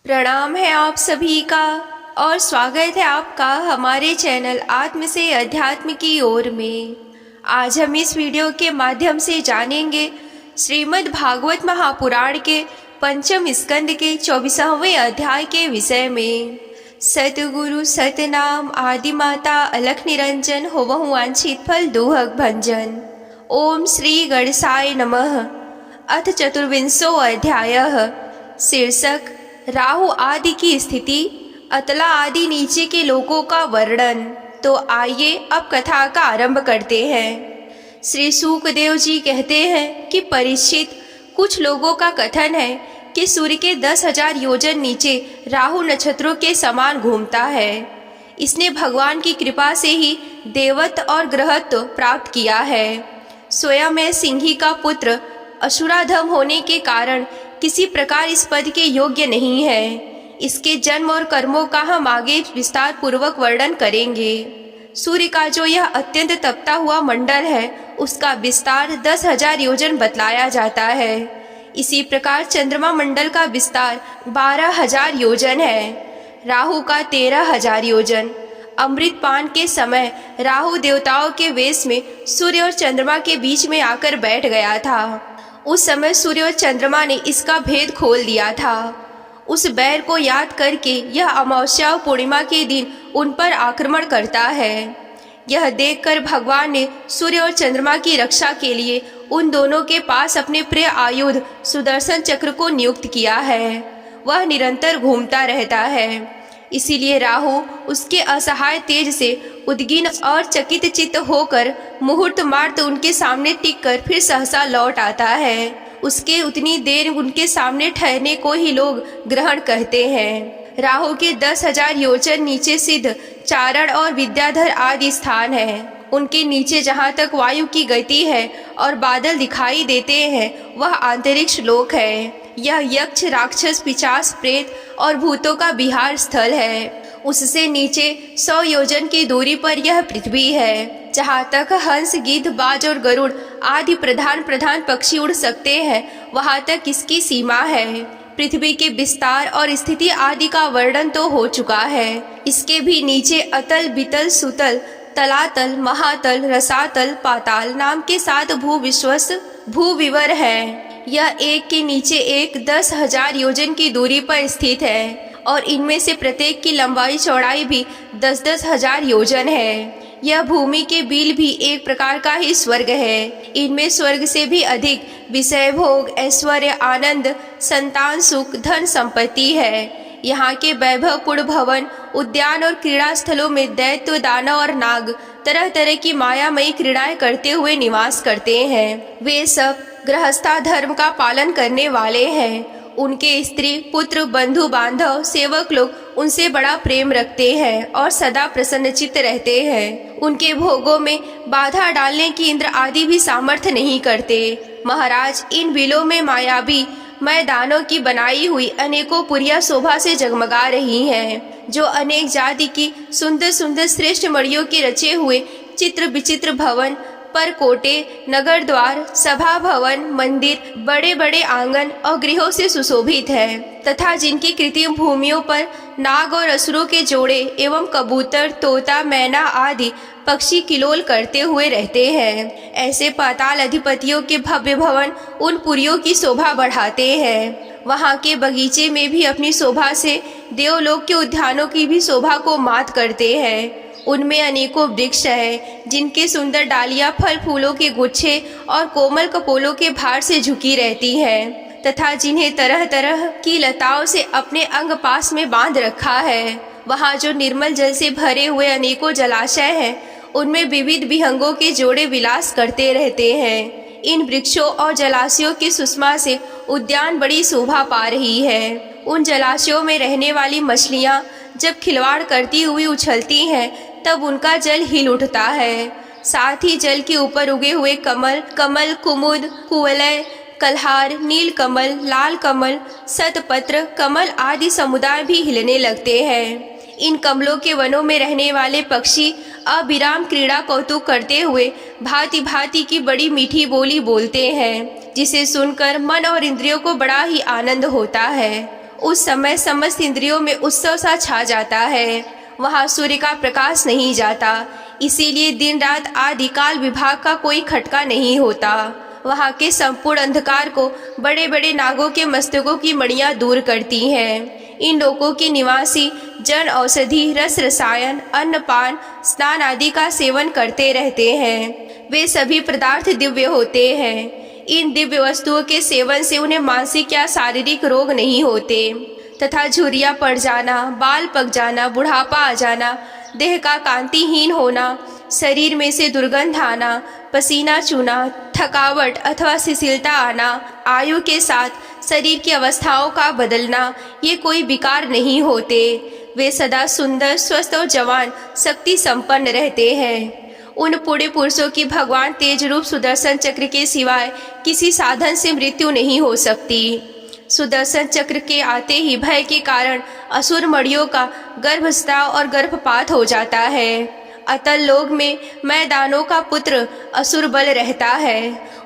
प्रणाम है आप सभी का और स्वागत है आपका हमारे चैनल आत्म से अध्यात्म की ओर में। आज हम इस वीडियो के माध्यम से जानेंगे श्रीमद् भागवत महापुराण के पंचम स्कंद के 24वें अध्याय के विषय में। सतगुरु सतनाम आदि माता अलख निरंजन होवहु वांछित फल दोहक भंजन। ओम श्री गणेशाय नमः। अथ चतुर्विंशो अध्यायः। शीर्षक राहु आदि की स्थिति, अतला आदि नीचे के लोगों का वर्णन। तो आइए अब कथा का आरंभ करते हैं। श्री सूकदेव जी कहते हैं कि परीक्षित, कुछ लोगों का कथन है कि सूर्य के 10,000 योजन नीचे राहु नक्षत्रों के समान घूमता है। इसने भगवान की कृपा से ही देवत्व और ग्रहत्व प्राप्त किया है। स्वयं में सिंही का पुत्र असुराधम होने के कारण किसी प्रकार इस पद के योग्य नहीं है। इसके जन्म और कर्मों का हम आगे विस्तार पूर्वक वर्णन करेंगे। सूर्य का जो यह अत्यंत तपता हुआ मंडल है, उसका विस्तार 10,000 योजन बतलाया जाता है। इसी प्रकार चंद्रमा मंडल का विस्तार 12,000 योजन है। राहु का 13,000 योजन। अमृत पान के समय राहु देवताओं के वेश में सूर्य और चंद्रमा के बीच में आकर बैठ गया था। उस समय सूर्य और चंद्रमा ने इसका भेद खोल दिया था। उस बैर को याद करके यह अमावस्या और पूर्णिमा के दिन उन पर आक्रमण करता है। यह देखकर भगवान ने सूर्य और चंद्रमा की रक्षा के लिए उन दोनों के पास अपने प्रिय आयुध सुदर्शन चक्र को नियुक्त किया है। वह निरंतर घूमता रहता है। इसीलिए राहु उसके असहाय तेज से उद्गिन और चकित चित्त होकर मुहूर्त मात्र उनके सामने टिक कर फिर सहसा लौट आता है। उसके उतनी देर उनके सामने ठहरने को ही लोग ग्रहण कहते हैं। राहु के 10,000 योजन नीचे सिद्ध, चारण और विद्याधर आदि स्थान है। उनके नीचे जहाँ तक वायु की गति है और बादल दिखाई देते हैं, वह अंतरिक्ष लोक है। यह यक्ष, राक्षस, पिशाच, प्रेत और भूतों का विहार स्थल है। उससे नीचे 100 योजन की दूरी पर यह पृथ्वी है। जहाँ तक हंस, गिद्ध, बाज और गरुड़ आदि प्रधान प्रधान पक्षी उड़ सकते हैं, वहाँ तक इसकी सीमा है। पृथ्वी के विस्तार और स्थिति आदि का वर्णन तो हो चुका है। इसके भी नीचे अतल, बितल, सुतल, तलातल, महातल, रसातल, पाताल नाम के 7 भूविश्वस्त भूविवर हैं। यह एक के नीचे एक 10,000 योजन की दूरी पर स्थित है और इनमें से प्रत्येक की लंबाई चौड़ाई भी 10-10 हजार योजन है। यह भूमि के बिल भी एक प्रकार का ही स्वर्ग है। इनमें स्वर्ग से भी अधिक विषय भोग, ऐश्वर्य, आनंद, संतान सुख, धन संपत्ति है। यहाँ के वैभवपूर्ण भवन, उद्यान और क्रीड़ा स्थलों में दैत्य, दानव और नाग तरह तरह की मायामयी क्रीड़ाएं करते हुए निवास करते हैं। वे सब गृहस्था धर्म का पालन करने वाले हैं। उनके स्त्री, पुत्र, बंधु बांधव, सेवक लोग उनसे बड़ा प्रेम रखते हैं और सदा प्रसन्नचित्त रहते हैं। उनके भोगों में बाधा डालने की इंद्र आदि भी सामर्थ्य नहीं करते। महाराज, इन बिलों में मायावी मैदानों की बनाई हुई अनेकों पुरिया शोभा से जगमगा रही हैं, जो अनेक जाति की सुंदर सुंदर श्रेष्ठ मणियों के रचे हुए चित्र विचित्र भवन, परकोटे, नगर द्वार, सभा भवन, मंदिर, बड़े बड़े आंगन और गृहों से सुशोभित है, तथा जिनकी कृत्रिम भूमियों पर नाग और असुरों के जोड़े एवं कबूतर, तोता, मैना आदि पक्षी किलोल करते हुए रहते हैं। ऐसे पाताल अधिपतियों के भव्य भवन उन पुरियों की शोभा बढ़ाते हैं। वहाँ के बगीचे में भी अपनी शोभा से देवलोक के उद्यानों की भी शोभा को मात करते हैं। उनमें अनेकों वृक्ष है, जिनके सुंदर डालियां फल फूलों के गुच्छे और कोमल कपोलों के भार से झुकी रहती हैं, तथा जिन्हें तरह तरह की लताओं से अपने अंग पास में बांध रखा है। वहाँ जो निर्मल जल से भरे हुए अनेकों जलाशय हैं, उनमें विविध विहंगों के जोड़े विलास करते रहते हैं। इन वृक्षों और जलाशयों की सुषमा से उद्यान बड़ी शोभा पा रही है। उन जलाशयों में रहने वाली मछलियाँ जब खिलवाड़ करती हुई उछलती हैं, तब उनका जल हिल उठता है। साथ ही जल के ऊपर उगे हुए कमल, कुमुद, कुवलय, कल्हार, नील कमल, लाल कमल, शतपत्र कमल आदि समुदाय भी हिलने लगते हैं। इन कमलों के वनों में रहने वाले पक्षी अविराम क्रीड़ा कौतुक करते हुए भांति भांति की बड़ी मीठी बोली बोलते हैं, जिसे सुनकर मन और इंद्रियों को बड़ा ही आनंद होता है। उस समय समस्त इंद्रियों में उत्सव सा छा जाता है। वहाँ सूर्य का प्रकाश नहीं जाता, इसीलिए दिन रात आदि काल विभाग का कोई खटका नहीं होता। वहाँ के संपूर्ण अंधकार को बड़े बड़े नागों के मस्तकों की मणियाँ दूर करती हैं। इन लोकों के निवासी जन औषधि, रस, रसायन, अन्नपान, स्नान आदि का सेवन करते रहते हैं। वे सभी पदार्थ दिव्य होते हैं। इन दिव्य वस्तुओं के सेवन से उन्हें मानसिक या शारीरिक रोग नहीं होते तथा झुर्रियाँ पड़ जाना, बाल पक जाना, बुढ़ापा आ जाना, देह का कांतिहीन होना, शरीर में से दुर्गंध आना, पसीना चूना, थकावट अथवा शिथिलता आना, आयु के साथ शरीर की अवस्थाओं का बदलना, ये कोई विकार नहीं होते। वे सदा सुंदर, स्वस्थ और जवान, शक्ति संपन्न रहते हैं। उन पुण्य पुरुषों की भगवान तेज रूप सुदर्शन चक्र के सिवाय किसी साधन से मृत्यु नहीं हो सकती। सुदर्शन चक्र के आते ही भय के कारण असुर मणियों का गर्भस्राव और गर्भपात हो जाता है। अतल लोक में मैदानों का पुत्र असुर बल रहता है।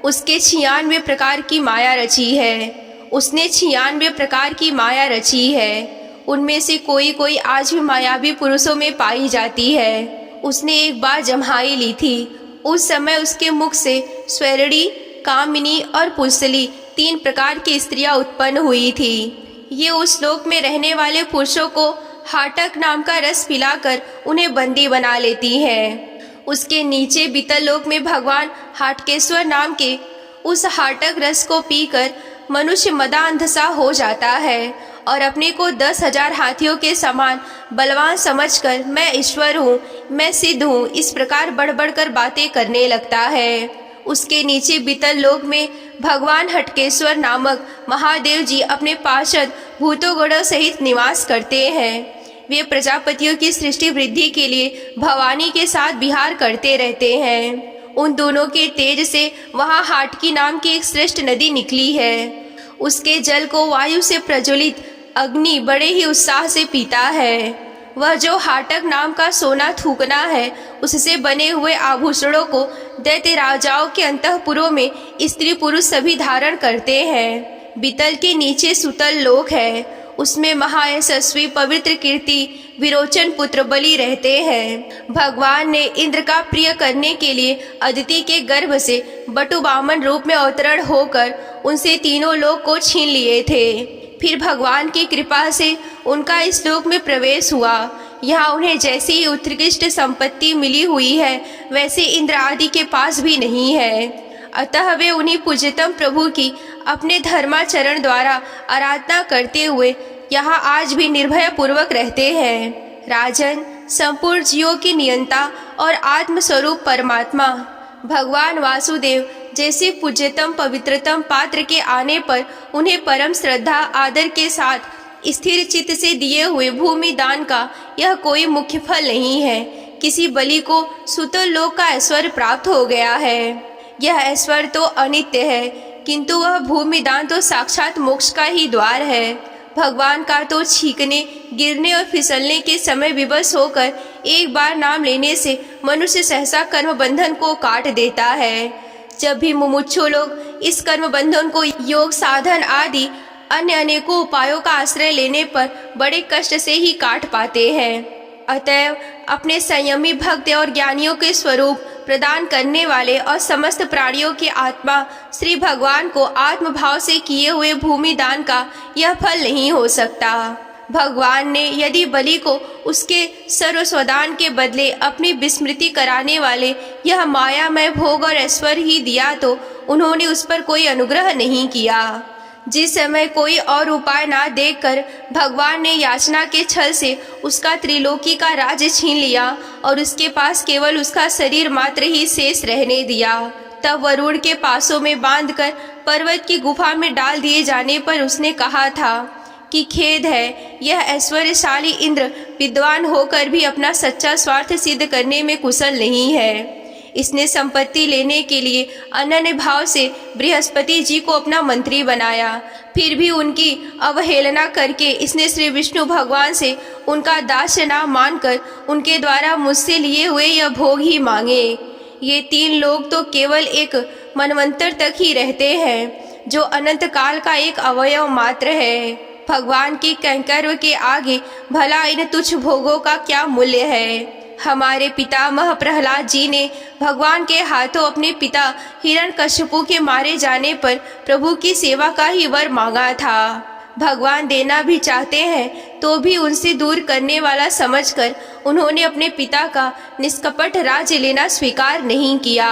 उसके 96 प्रकार की माया रची है। उसने 96 प्रकार की माया रची है। उनमें से कोई कोई आज भी मायावी पुरुषों में पाई जाती है। उसने एक बार जम्हाई ली थी। उस समय उसके मुख से स्वर्णी, कामिनी और पुंसली 3 प्रकार की स्त्रियां उत्पन्न हुई थी। ये उस लोक में रहने वाले पुरुषों को हाटक नाम का रस पिलाकर उन्हें बंदी बना लेती हैं। उसके नीचे बीतल लोक में भगवान हाटकेश्वर नाम के उस हाटक रस को पीकर मनुष्य मदांध सा हो जाता है और अपने को 10,000 हाथियों के समान बलवान समझकर मैं ईश्वर हूँ, मैं सिद्ध हूँ, इस प्रकार बढ़ बढ़ कर बातें करने लगता है। उसके नीचे बीतल लोक में भगवान हटकेश्वर नामक महादेव जी अपने पार्षद भूतोगणों सहित निवास करते हैं। वे प्रजापतियों की सृष्टि वृद्धि के लिए भवानी के साथ विहार करते रहते हैं। उन दोनों के तेज से वहाँ हाटकी नाम की एक श्रेष्ठ नदी निकली है। उसके जल को वायु से प्रज्वलित अग्नि बड़े ही उत्साह से पीता है। वह जो हाटक नाम का सोना थूकना है, उससे बने हुए आभूषणों को दैत्य राजाओं के अंतःपुरों में स्त्री पुरुष सभी धारण करते हैं। बीतल के नीचे सुतल लोक है। उसमें महायशस्वी पवित्र कीर्ति विरोचन पुत्र बलि रहते हैं। भगवान ने इंद्र का प्रिय करने के लिए अदिति के गर्भ से बटु वामन रूप में अवतरण होकर उनसे तीनों लोक को छीन लिए थे। फिर भगवान की कृपा से उनका इस लोक में प्रवेश हुआ। यहाँ उन्हें जैसी ही उत्कृष्ट संपत्ति मिली हुई है, वैसे इंद्र आदि के पास भी नहीं है। अतः वे उन्हीं पूज्यतम प्रभु की अपने धर्माचरण द्वारा आराधना करते हुए यहाँ आज भी निर्भय पूर्वक रहते हैं। राजन, संपूर्ण जीवों की नियंता और आत्मस्वरूप परमात्मा भगवान वासुदेव जैसे पूज्यतम पवित्रतम पात्र के आने पर उन्हें परम श्रद्धा आदर के साथ स्थिर चित्त से दिए हुए भूमि दान का यह कोई मुख्य फल नहीं है। किसी बलि को सुतल लोक का ऐश्वर्य प्राप्त हो गया है। यह ऐश्वर्य तो अनित्य है, किंतु वह भूमि दान तो साक्षात मोक्ष का ही द्वार है। भगवान का तो छींकने, गिरने और फिसलने के समय विवश होकर एक बार नाम लेने से मनुष्य सहसा कर्म बंधन को काट देता है। जब भी मुमुक्षु लोग इस कर्म बंधन को योग साधन आदि अन्य अनेकों उपायों का आश्रय लेने पर बड़े कष्ट से ही काट पाते हैं। अतएव अपने संयमी भक्त और ज्ञानियों के स्वरूप प्रदान करने वाले और समस्त प्राणियों की आत्मा श्री भगवान को आत्मभाव से किए हुए भूमि दान का यह फल नहीं हो सकता। भगवान ने यदि बलि को उसके सर्वस्वदान के बदले अपनी विस्मृति कराने वाले यह मायामय भोग और ऐश्वर्य ही दिया, तो उन्होंने उस पर कोई अनुग्रह नहीं किया। जिस समय कोई और उपाय ना देखकर भगवान ने याचना के छल से उसका त्रिलोकी का राज्य छीन लिया और उसके पास केवल उसका शरीर मात्र ही शेष रहने दिया, तब वरुण के पासों में बांधकर पर्वत की गुफा में डाल दिए जाने पर उसने कहा था कि खेद है, यह ऐश्वर्यशाली इंद्र विद्वान होकर भी अपना सच्चा स्वार्थ सिद्ध करने में कुशल नहीं है। इसने संपत्ति लेने के लिए अनन्य भाव से बृहस्पति जी को अपना मंत्री बनाया, फिर भी उनकी अवहेलना करके इसने श्री विष्णु भगवान से उनका दास्य ना मानकर उनके द्वारा मुझसे लिए हुए यह भोग ही मांगे। ये 3 लोग तो केवल एक मनवंतर तक ही रहते हैं, जो अनंत काल का एक अवयव मात्र है। भगवान के कैंकर्य के आगे भला इन तुच्छ भोगों का क्या मूल्य है। हमारे पितामह प्रहलाद जी ने भगवान के हाथों अपने पिता हिरण्यकश्यपु के मारे जाने पर प्रभु की सेवा का ही वर मांगा था। भगवान देना भी चाहते हैं तो भी उनसे दूर करने वाला समझकर उन्होंने अपने पिता का निष्कपट राज्य लेना स्वीकार नहीं किया।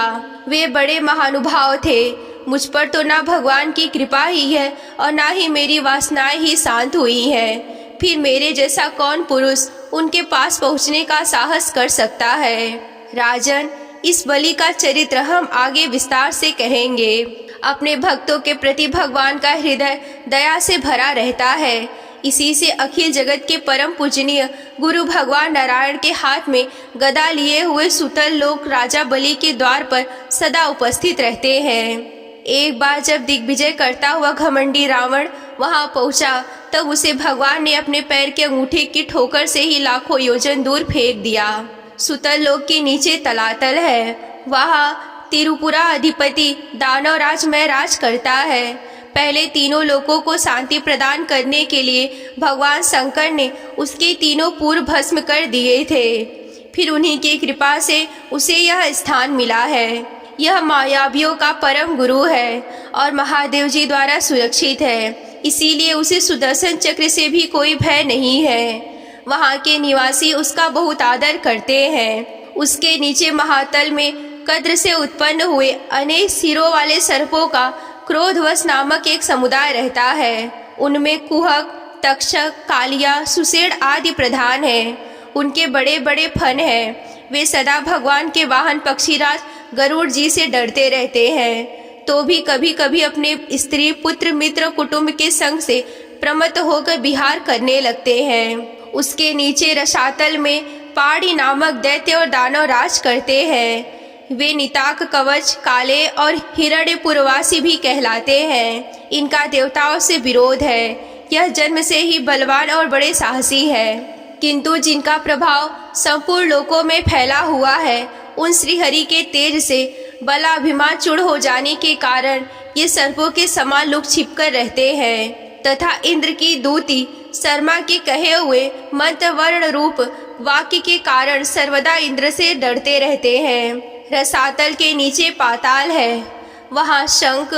वे बड़े महानुभाव थे। मुझ पर तो ना भगवान की कृपा ही है और ना ही मेरी वासनाएं ही शांत हुई है। फिर मेरे जैसा कौन पुरुष उनके पास पहुंचने का साहस कर सकता है। राजन, इस बलि का चरित्र हम आगे विस्तार से कहेंगे। अपने भक्तों के प्रति भगवान का हृदय दया से भरा रहता है। इसी से अखिल जगत के परम पूजनीय गुरु भगवान नारायण के हाथ में गदा लिए हुए सुतल लोक राजा बलि के द्वार पर सदा उपस्थित रहते हैं। एक बार जब दिग्विजय करता हुआ घमंडी रावण वहां पहुंचा तब उसे भगवान ने अपने पैर के अंगूठे की ठोकर से ही लाखों योजन दूर फेंक दिया। सुतल लोक के नीचे तलातल है। वहां तिरुपुरा अधिपति दानवराज में राज करता है। पहले तीनों लोकों को शांति प्रदान करने के लिए भगवान शंकर ने उसके तीनों पूर्व भस्म कर दिए थे। फिर उन्हीं की कृपा से उसे यह स्थान मिला है। यह मायावियों का परम गुरु है और महादेव जी द्वारा सुरक्षित है। इसीलिए उसे सुदर्शन चक्र से भी कोई भय नहीं है। वहाँ के निवासी उसका बहुत आदर करते हैं। उसके नीचे महातल में कद्र से उत्पन्न हुए अनेक सिरों वाले सर्पों का क्रोधवश नामक एक समुदाय रहता है। उनमें कुहक, तक्षक, कालिया, सुसेड़ आदि प्रधान हैं। उनके बड़े बड़े फन हैं। वे सदा भगवान के वाहन पक्षीराज गरुड़ जी से डरते रहते हैं, तो भी कभी कभी अपने स्त्री, पुत्र, मित्र, कुटुंब के संग से प्रमत्त होकर विहार करने लगते हैं। उसके नीचे रसातल में पाड़ी नामक दैत्य और दानव राज करते हैं। वे निताक, कवच, काले और हिरण्यपुरवासी भी कहलाते हैं। इनका देवताओं से विरोध है। यह जन्म से ही बलवान और बड़े साहसी है, किंतु जिनका प्रभाव संपूर्ण लोकों में फैला हुआ है, उन श्रीहरि के तेज से बलाभिमान चूड़ हो जाने के कारण ये सर्पों के समान लुक छिपकर रहते हैं तथा इंद्र की दूती शर्मा के कहे हुए मंत्र वर्ण रूप वाक्य के कारण सर्वदा इंद्र से डरते रहते हैं। रसातल के नीचे पाताल है। वहाँ शंख,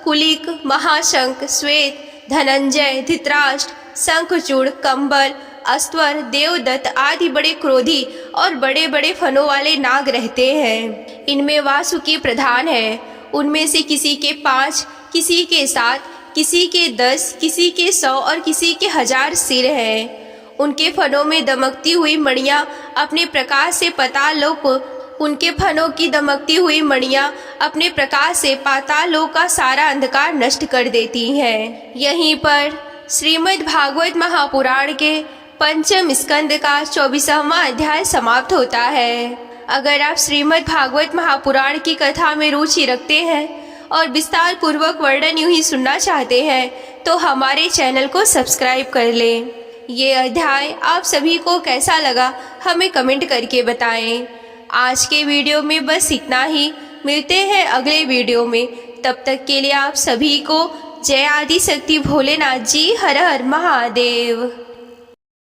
कुलिक, महाशंख, श्वेत, धनंजय, धृतराष्ट्र, शंखचूड़, कंबल, अस्वर, देवदत्त आदि बड़े क्रोधी और बड़े बड़े फनों वाले नाग रहते हैं। इनमें वासुकी प्रधान है। उनमें से किसी के 5, किसी के 7, किसी के 10, किसी के 100 और किसी के 1000 सिर हैं। उनके फनों में दमकती हुई मणियाँ अपने प्रकाश से पाताल लोक उनके फनों की दमकती हुई मणियाँ अपने प्रकाश से पाताल लोक का सारा अंधकार नष्ट कर देती हैं। यहीं पर श्रीमद् भागवत महापुराण के पंचम स्कंद का 24वां अध्याय समाप्त होता है। अगर आप श्रीमद् भागवत महापुराण की कथा में रुचि रखते हैं और विस्तार पूर्वक वर्णन यूं ही सुनना चाहते हैं तो हमारे चैनल को सब्सक्राइब कर लें। ये अध्याय आप सभी को कैसा लगा हमें कमेंट करके बताएं। आज के वीडियो में बस इतना ही। मिलते हैं अगले वीडियो में। तब तक के लिए आप सभी को जय आदि शक्ति भोलेनाथ जी। हर हर महादेव।